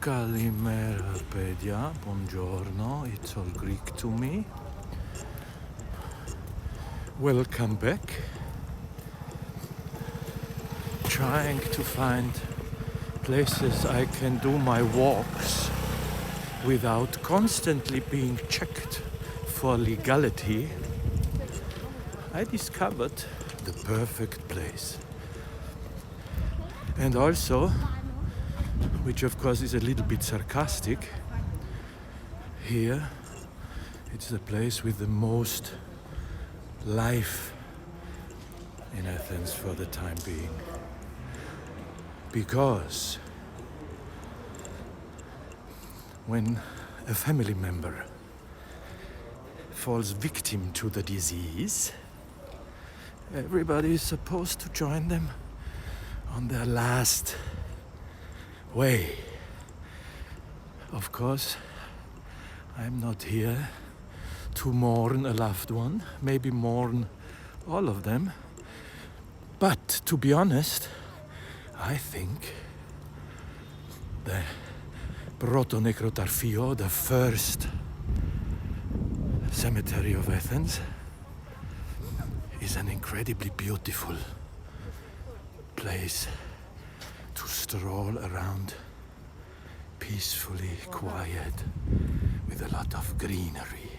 Kalimera pedia, buongiorno, it's all Greek to me. Welcome back. Trying to find places I can do my walks without constantly being checked for legality. I discovered the perfect place. And also, which of course is a little bit sarcastic, here it's the place with the most life in Athens for the time being. Because when a family member falls victim to the disease, everybody is supposed to join them on their last way. Of course, I'm not here to mourn a loved one, maybe mourn all of them. But to be honest, I think the proto nekrotapheion, the first cemetery of Athens, is an incredibly beautiful place to stroll around peacefully, quiet, with a lot of greenery.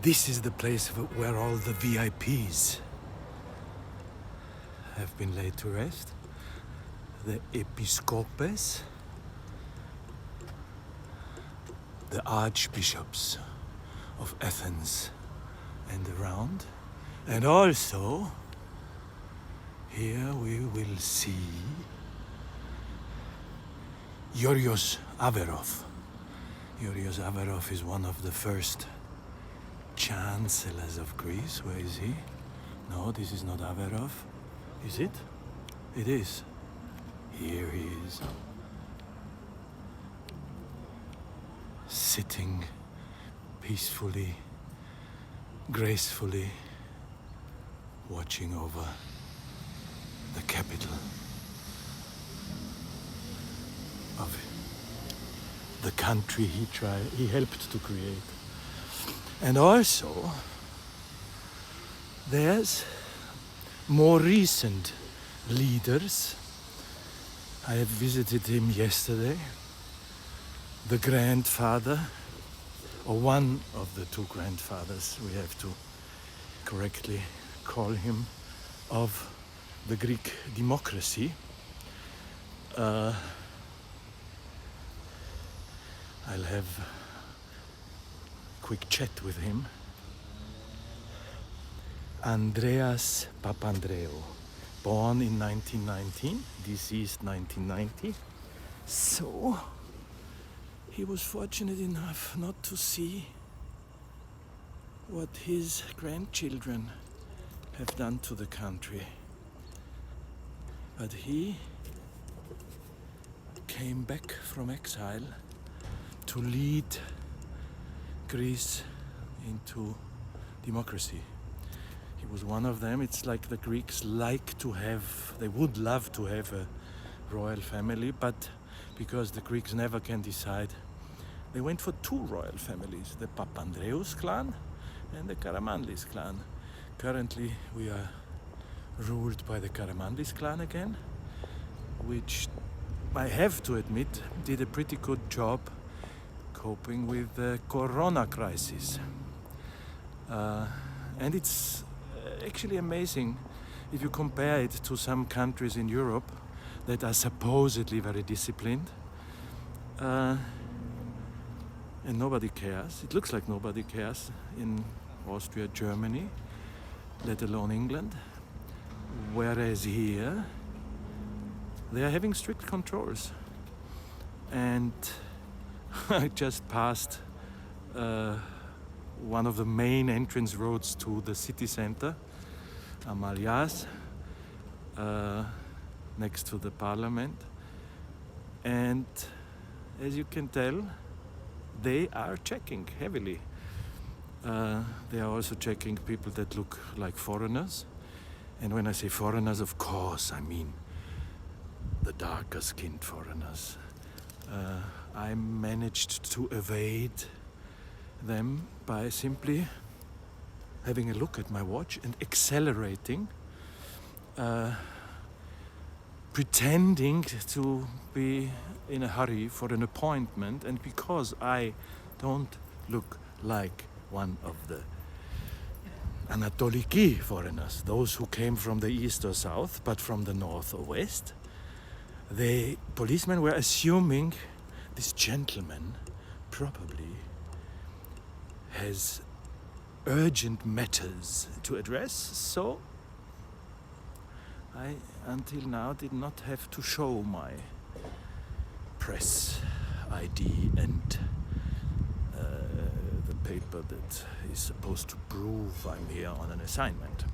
This is the place where all the VIPs have been laid to rest. The episcopes, the archbishops of Athens and around, and also here we will see Yorios Averov. Yorios Averov is one of the first chancellors of Greece. Where is he? No, this is not Averov. Is it? It is. Here he is. Sitting peacefully, gracefully, watching over the capital of the country he helped to create. And also, there's more recent leaders. I have visited him yesterday. The grandfather, or one of the two grandfathers, we have to correctly call him, of the Greek democracy. I'll have a quick chat with him. Andreas Papandreou, born in 1919, deceased 1990. So, he was fortunate enough not to see what his grandchildren have done to the country. But he came back from exile to lead Greece into democracy. He was one of them. It's like the Greeks they would love to have a royal family, but because the Greeks never can decide, they went for two royal families, the Papandreou's clan and the Karamanlis clan. Currently, we are ruled by the Karamanlis clan again, which I have to admit did a pretty good job coping with the corona crisis. And it's actually amazing if you compare it to some countries in Europe that are supposedly very disciplined. And nobody cares. It looks like nobody cares in Austria, Germany, let alone England. Whereas here, they are having strict controls. And I just passed one of the main entrance roads to the city center, Amalias, next to the parliament. And as you can tell, they are checking heavily. They are also checking people that look like foreigners. And when I say foreigners, of course, I mean the the darker skinned foreigners. I managed to evade them by simply having a look at my watch and accelerating, pretending to be in a hurry for an appointment, and because I don't look like one of the Anatoliki foreigners, those who came from the east or south, but from the north or west, the policemen were assuming this gentleman probably has urgent matters to address, so I, until now, did not have to show my press ID and the paper that is supposed to prove I'm here on an assignment.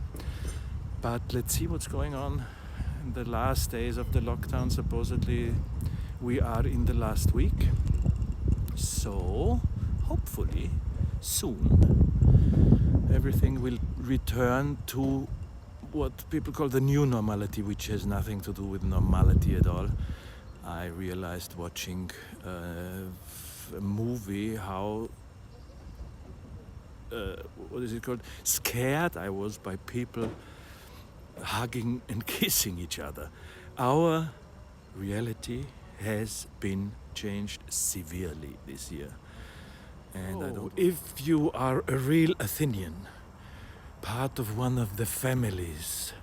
But let's see what's going on in the last days of the lockdown. Supposedly we are in the last week, so hopefully soon everything will return to what people call the new normality, which has nothing to do with normality at all. I realized watching a movie how what is it called? Scared I was by people hugging and kissing each other. Our reality has been changed severely this year. And I don't, if you are a real Athenian, part of one of the families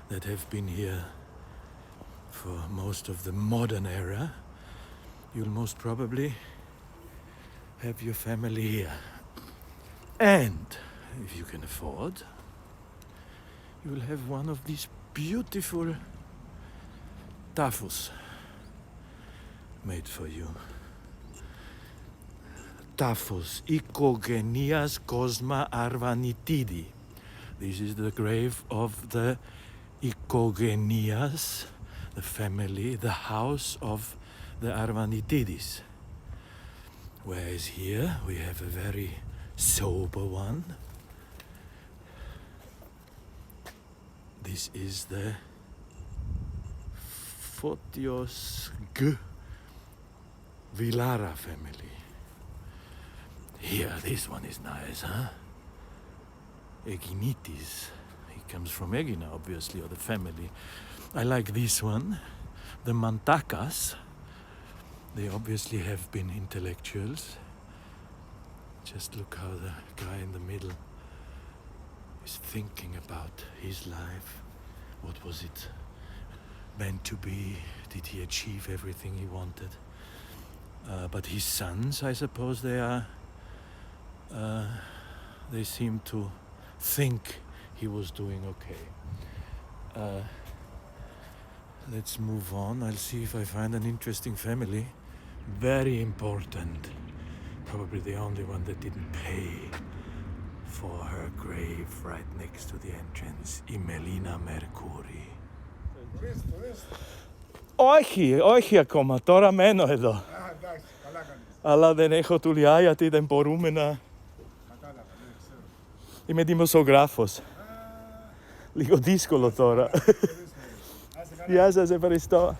that have been here for most of the modern era, you'll most probably have your family here. And if you can afford, you will have one of these beautiful taphos made for you. Taphos, Ikogenias Kosma Arvanitidi. This is the grave of the Ikogenias, the family, the house of the Arvanitidis. Whereas here we have a very sober one. This is the Photios G. Vilara family. Here, this one is nice, huh? Eginitis. He comes from Egina, obviously, or the family. I like this one. The Mantakas. They obviously have been intellectuals. Just look how the guy in the middle is thinking about his life. What was it meant to be? Did he achieve everything he wanted? But his sons, I suppose they seem to think he was doing okay. Let's move on. I'll see if I find an interesting family. Very important. Probably the only one that didn't pay for her grave right next to the entrance. Η Μελίνα Mercouri. Όχι ακόμα. Τώρα μένω εδώ. Εντάξει, καλά κάνεις. Αλλά δεν έχω δουλειά γιατί δεν μπορούμε να... Κατάλαβα, δεν ξέρω. Είμαι δημοσιογράφος. Λίγο δύσκολο τώρα. Γεια σας, ευχαριστώ.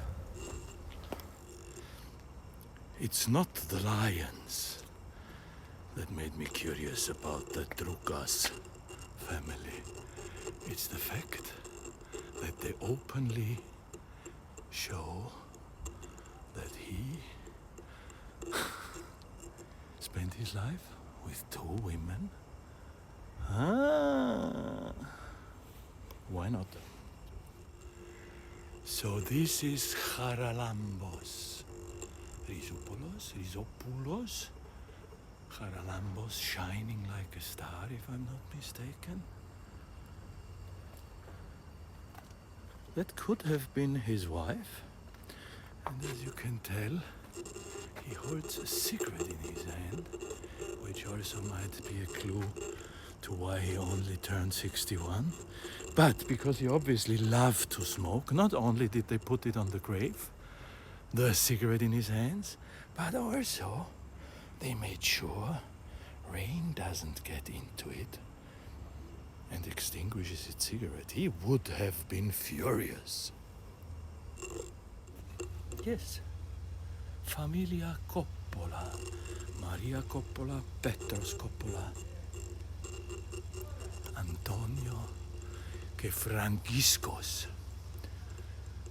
It's not the lions that made me curious about the Drukas family. It's the fact that they openly show that he spent his life with two women. Why not? So this is Charalambos. Rizopoulos. Charalambos shining like a star, if I'm not mistaken. That could have been his wife. And as you can tell, he holds a cigarette in his hand, which also might be a clue to why he only turned 61. But because he obviously loved to smoke, not only did they put it on the grave, the cigarette in his hands, but also they made sure rain doesn't get into it and extinguishes its cigarette. He would have been furious. Yes. Familia Coppola. Maria Coppola, Petros Coppola. Antonio que Franciscos.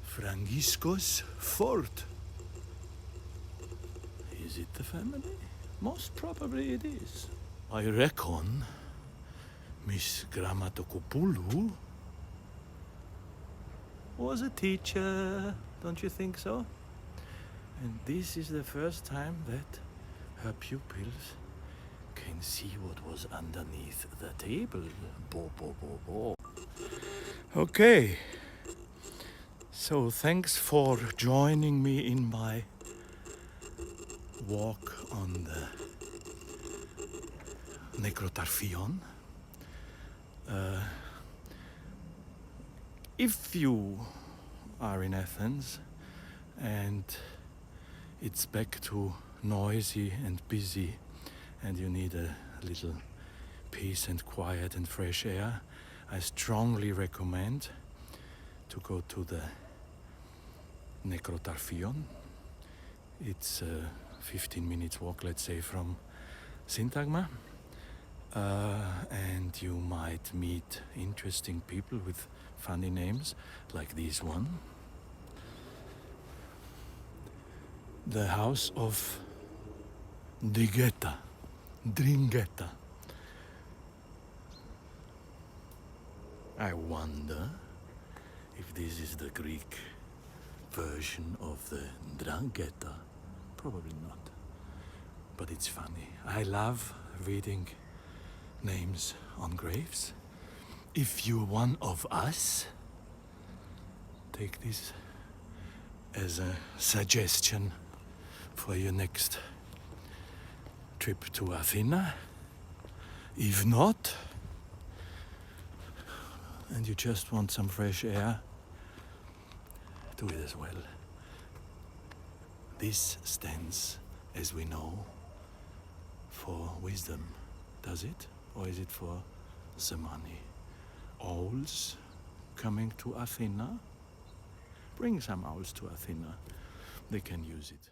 Franciscos Fort. Is it the family? Most probably it is. I reckon Miss Grammatokopulu was a teacher, don't you think so? And this is the first time that her pupils can see what was underneath the table. Bo, bo, bo, bo. Okay, so thanks for joining me in my walk on the nekrotapheion. If you are in Athens and it's back to noisy and busy and you need a little peace and quiet and fresh air, I strongly recommend to go to the nekrotapheion. It's a 15 minutes walk, let's say, from Syntagma. And you might meet interesting people with funny names, like this one. The house of Dringetta. I wonder if this is the Greek version of the Drangheta. Probably not. But it's funny. I love reading names on graves. If you're one of us, take this as a suggestion for your next trip to Athena. If not, and you just want some fresh air, do it as well. This stands, as we know, for wisdom, does it? Or is it for the money? Owls coming to Athena? Bring some owls to Athena. They can use it.